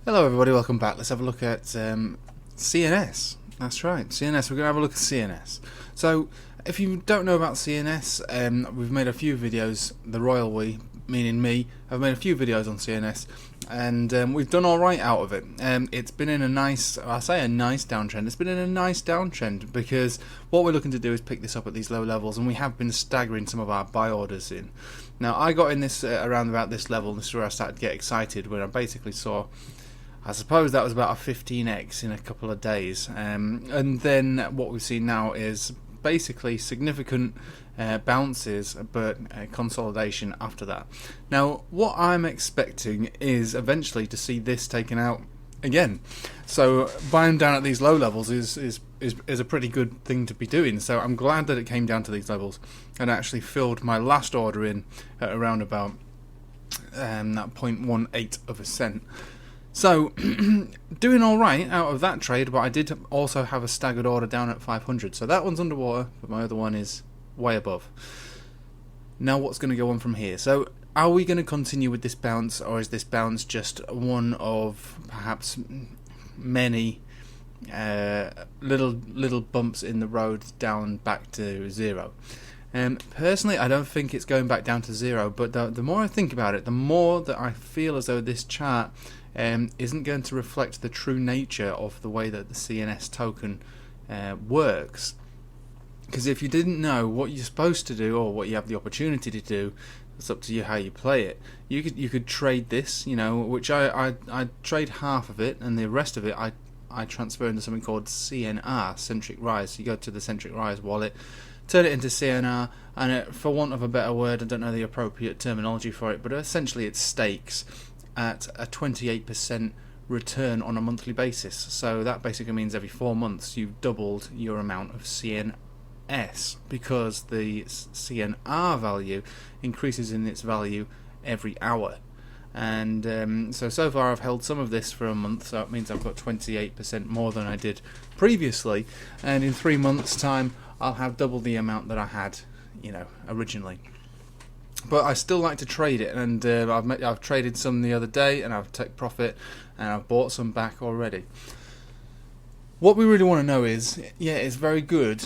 Hello everybody, welcome back. Let's have a look at CNS. That's right, CNS. We're going to have a look at CNS. So, if you don't know about CNS, we've made a few videos, the royal we, meaning me, have made a few videos on CNS, and we've done alright out of it. It's been in a nice, I say a nice downtrend, it's been in a nice downtrend because what we're looking to do is pick this up at these low levels, and we have been staggering some of our buy orders in. Now, I got in this around about this level, this is where I started to get excited when I basically saw, I suppose that was about a 15x in a couple of days, and then what we've seen now is basically significant bounces, but consolidation after that. Now, what I'm expecting is eventually to see this taken out again. So buying down at these low levels is a pretty good thing to be doing. So I'm glad that it came down to these levels and actually filled my last order in at around about that 0.18 of a cent. So, doing alright out of that trade, but I did also have a staggered order down at 500. So that one's underwater, but my other one is way above. Now what's going to go on from here? So, are we going to continue with this bounce, or is this bounce just one of perhaps many little bumps in the road down back to zero? Personally, I don't think it's going back down to zero, but the more I think about it, the more that I feel as though this chart isn't going to reflect the true nature of the way that the CNS token works. Because if you didn't know what you're supposed to do or what you have the opportunity to do, it's up to you how you play it. You could trade this, you know, which I trade half of it, and the rest of it I transfer into something called CNR, Centric Rise. So you go to the Centric Rise wallet, turn it into CNR, and for want of a better word, I don't know the appropriate terminology for it, but essentially it stakes at a 28% return on a monthly basis. So that basically means every 4 months you've doubled your amount of CNS, because the CNR value increases in its value every hour. And so far I've held some of this for a month, so it means I've got 28% more than I did previously, and in 3 months time I'll have double the amount that I had, you know, originally. But I still like to trade it, and I've traded some the other day, and I've taken profit, and I've bought some back already. What we really want to know is, yeah, it's very good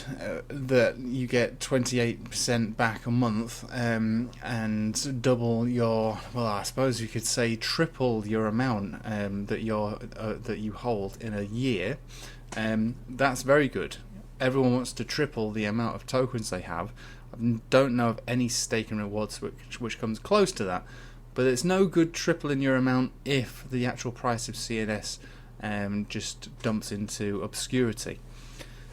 that you get 28% back a month, and double your, well, I suppose you could say triple your amount that you hold in a year. That's very good. Everyone wants to triple the amount of tokens they have. I don't know of any stake and rewards which comes close to that, but it's no good tripling your amount if the actual price of CNS just dumps into obscurity.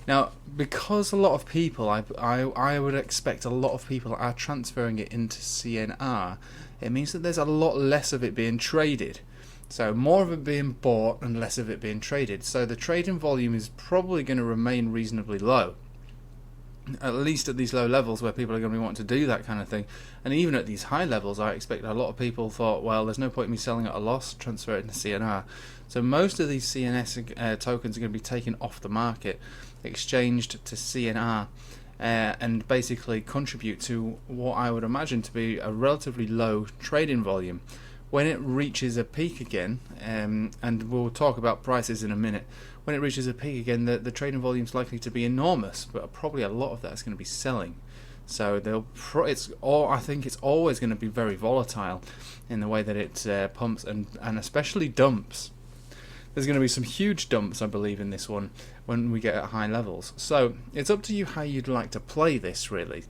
Now, because a lot of people, I would expect a lot of people are transferring it into CNR, it means that there's a lot less of it being traded. So more of it being bought and less of it being traded. So the trading volume is probably going to remain reasonably low, at least at these low levels where people are going to be wanting to do that kind of thing. And even at these high levels, I expect a lot of people thought, well, there's no point in me selling at a loss, transfer it into CNR. So most of these CNS tokens are going to be taken off the market, exchanged to CNR, and basically contribute to what I would imagine to be a relatively low trading volume. When it reaches a peak again, and we'll talk about prices in a minute, when it reaches a peak again, the trading volume is likely to be enormous, but probably a lot of that is going to be selling. So I think it's always going to be very volatile in the way that it pumps and especially dumps. There's going to be some huge dumps, I believe, in this one when we get at high levels. So it's up to you how you'd like to play this, really.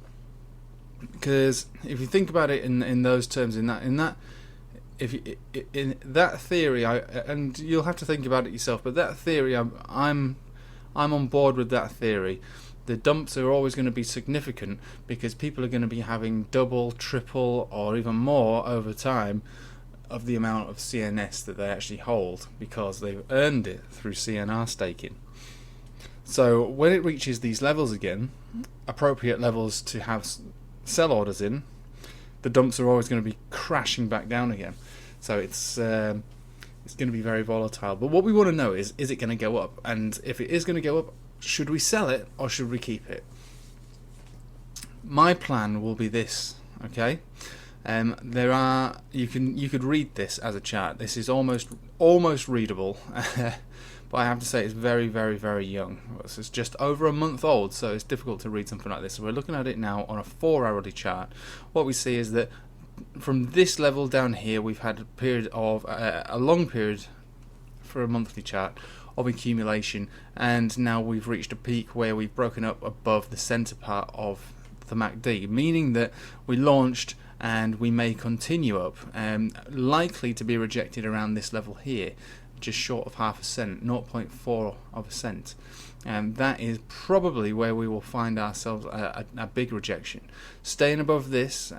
Because if you think about it in those terms, in that theory, and you'll have to think about it yourself, but that theory, I'm on board with that theory. The dumps are always going to be significant because people are going to be having double, triple, or even more over time of the amount of CNS that they actually hold because they've earned it through CNR staking. So when it reaches these levels again, appropriate levels to have sell orders in, the dumps are always going to be crashing back down again. So it's going to be very volatile. But what we want to know is it going to go up? And if it is going to go up, should we sell it or should we keep it? My plan will be this, okay? You could read this as a chart. This is almost almost readable. But I have to say it's very, very, very young. It's just over a month old, so it's difficult to read something like this. So we're looking at it now on a 4-hourly chart. What we see is that from this level down here, we've had a period of a long period for a monthly chart of accumulation, and now we've reached a peak where we've broken up above the center part of the MACD, meaning that we launched and we may continue up, likely to be rejected around this level here, just short of half a cent, 0.4 of a cent. And that is probably where we will find ourselves a big rejection. Staying above this,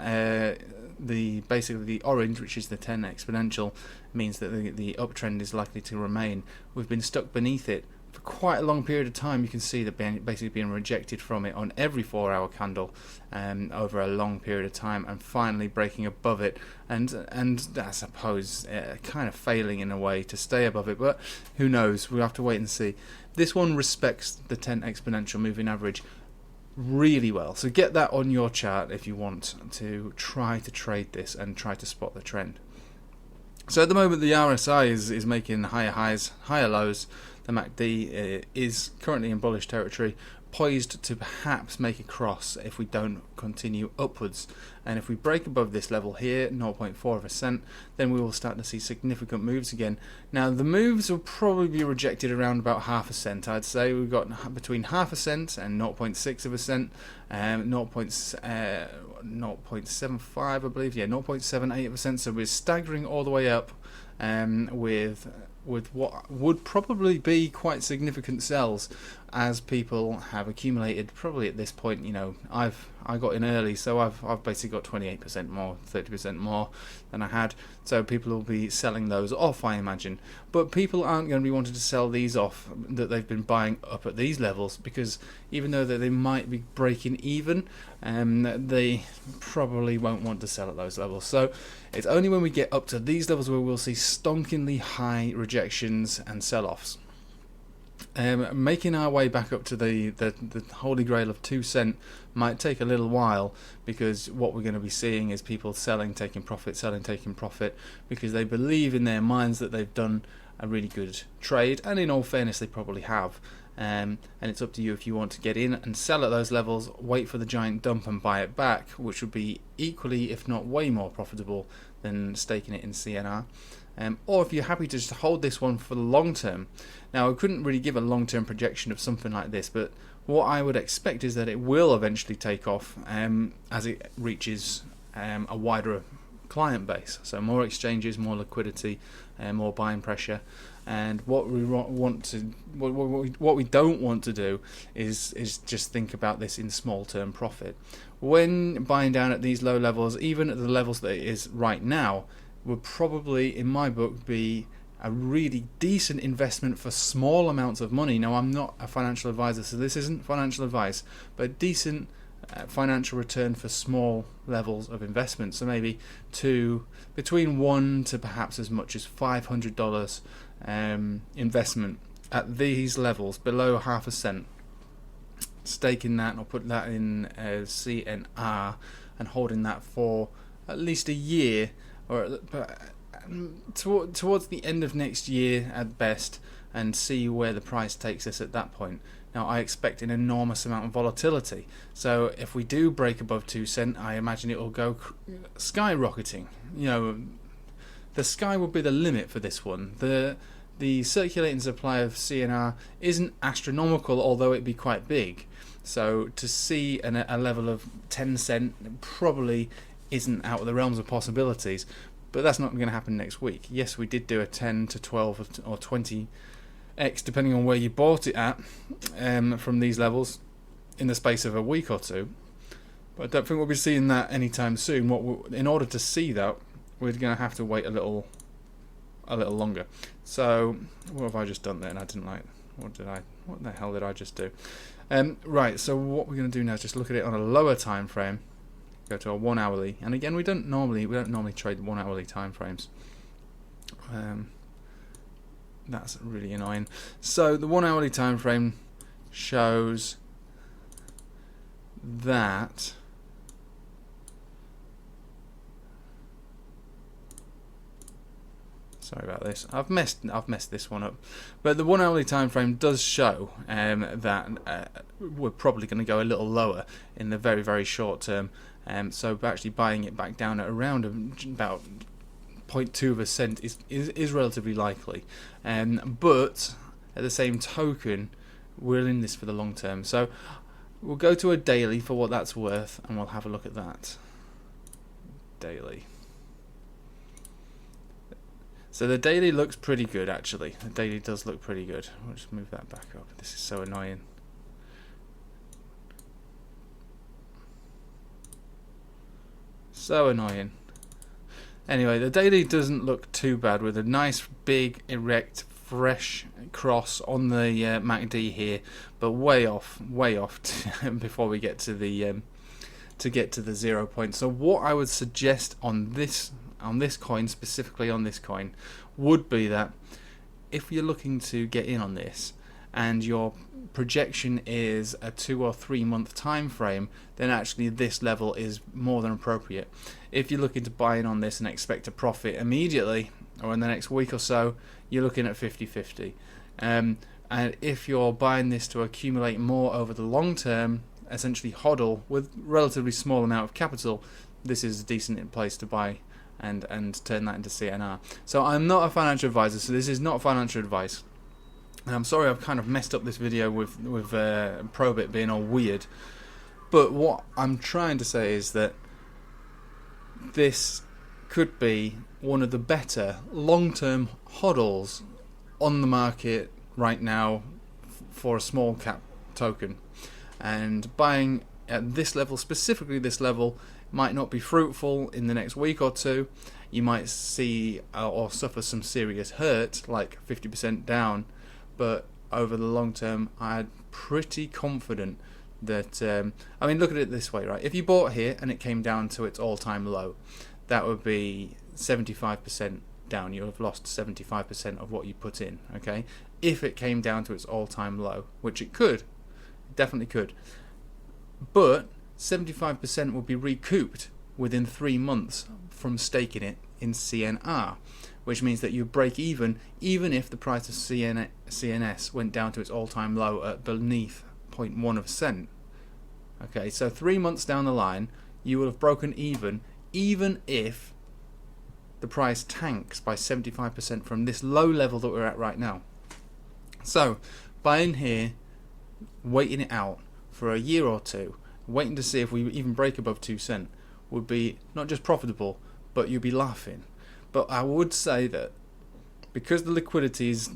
basically the orange, which is the 10 exponential, means that the uptrend is likely to remain. We've been stuck beneath it for quite a long period of time. You can see that basically being rejected from it on every 4-hour candle over a long period of time, and finally breaking above it, and I suppose kind of failing in a way to stay above it, but who knows, we'll have to wait and see. This one respects the 10 exponential moving average really well, so get that on your chart if you want to try to trade this and try to spot the trend. So at the moment the RSI is making higher highs, higher lows. The MACD is currently in bullish territory, poised to perhaps make a cross if we don't continue upwards. And if we break above this level here, 0.4 of a cent, then we will start to see significant moves again. Now the moves will probably be rejected around about half a cent. I'd say we've got between half a cent and 0.6 of a cent, 0.75 I believe, yeah, 0.78 of a cent. So we're staggering all the way up with what would probably be quite significant sells, as people have accumulated. Probably at this point, you know, I got in early, so I've basically got 28% more, 30% more than I had. So people will be selling those off, I imagine. But people aren't going to be wanting to sell these off that they've been buying up at these levels, because even though that they might be breaking even, they probably won't want to sell at those levels. So it's only when we get up to these levels where we'll see stonkingly high rejections and sell-offs. Making our way back up to the holy grail of 2 cent might take a little while, because what we're going to be seeing is people selling, taking profit, selling, taking profit, because they believe in their minds that they've done a really good trade, and in all fairness they probably have. And it's up to you if you want to get in and sell at those levels, wait for the giant dump and buy it back, which would be equally, if not way more profitable than staking it in CNR. Or if you're happy to just hold this one for the long term. Now I couldn't really give a long term projection of something like this, but what I would expect is that it will eventually take off as it reaches a wider client base. So more exchanges, more liquidity, more buying pressure. And what we what we don't want to do is just think about this in small term profit. When buying down at these low levels, even at the levels that it is right now, would probably, in my book, be a really decent investment for small amounts of money. Now, I'm not a financial advisor, so this isn't financial advice, but a decent financial return for small levels of investment. So maybe between $1 to perhaps as much as $500 investment at these levels, below half a cent. Staking that, and I'll put that in CNR and holding that for at least a year, or towards the end of next year at best, and see where the price takes us at that point. Now I expect an enormous amount of volatility, so if we do break above 2 cent, I imagine it will go skyrocketing. You know, the sky will be the limit for this one. The circulating supply of CNR isn't astronomical, although it be quite big. So to see a level of 10 cent probably isn't out of the realms of possibilities, but that's not going to happen next week. Yes, we did do a 10 to 12 or 20x, depending on where you bought it at, from these levels in the space of a week or two, but I don't think we'll be seeing that anytime soon. In order to see that, we're going to have to wait a little longer. So what have I just done there and I didn't like? What the hell did I just do? Right, so what we're going to do now is just look at it on a lower time frame. Go to a 1 hourly, and again we don't normally trade 1 hourly time frames. That's really annoying. So the 1 hourly time frame shows that Sorry about this. I've messed this one up. But the 1 hourly time frame does show that we're probably going to go a little lower in the very, very short term. So actually buying it back down at around about 0.2 of a cent is relatively likely. But at the same token, we're in this for the long term. So we'll go to a daily for what that's worth, and we'll have a look at that. Daily. So the daily looks pretty good, actually. The daily does look pretty good. I'll just move that back up. This is so annoying. So annoying. Anyway, the daily doesn't look too bad, with a nice, big, erect, fresh cross on the MACD here, but way off before we get to the 0 point. So what I would suggest on this coin, specifically on this coin, would be that if you're looking to get in on this and your projection is a 2 or 3 month time frame, then actually this level is more than appropriate. If you're looking to buy in on this and expect a profit immediately or in the next week or so, you're looking at 50-50. And if you're buying this to accumulate more over the long term, essentially hodl with relatively small amount of capital, this is a decent place to buy and turn that into CNR. So I'm not a financial advisor, so this is not financial advice. And I'm sorry I've kind of messed up this video with Probit being all weird. But what I'm trying to say is that this could be one of the better long-term hodls on the market right now for a small cap token. And buying at this level, specifically this level, might not be fruitful in the next week or two. You might see or suffer some serious hurt, like 50% down, but over the long term, I'm pretty confident that, I mean, look at it this way, right? If you bought here and it came down to its all-time low, that would be 75% down. You'll have lost 75% of what you put in, okay? If it came down to its all-time low, which it could, definitely could. But 75% will be recouped within 3 months from staking it in CNR, which means that you break even if the price of CNS went down to its all-time low at beneath 0.1 of a cent. Okay, so 3 months down the line, you will have broken even if the price tanks by 75% from this low level that we're at right now. So, buying here, waiting it out for a year or two, waiting to see if we even break above 2 cents would be not just profitable, but you'd be laughing. But I would say that because the liquidity is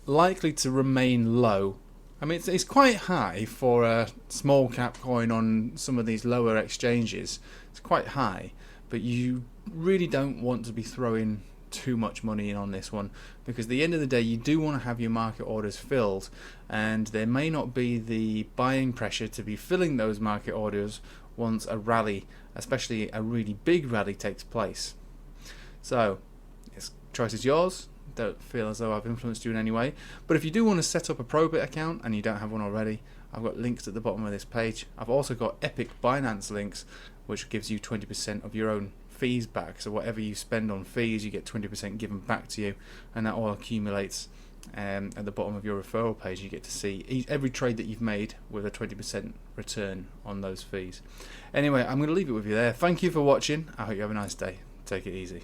likely to remain low, I mean it's quite high for a small cap coin on some of these lower exchanges. It's quite high, but you really don't want to be throwing too much money in on this one, because at the end of the day you do want to have your market orders filled, and there may not be the buying pressure to be filling those market orders once a rally, especially a really big rally, takes place. So choice is yours. Don't feel as though I've influenced you in any way, but if you do want to set up a Probit account and you don't have one already, I've got links at the bottom of this page. I've also got epic Binance links, which gives you 20% of your own fees back. So whatever you spend on fees, you get 20% given back to you, and that all accumulates at the bottom of your referral page. You get to see every trade that you've made with a 20% return on those fees. Anyway, I'm going to leave it with you there. Thank you for watching. I hope you have a nice day. Take it easy.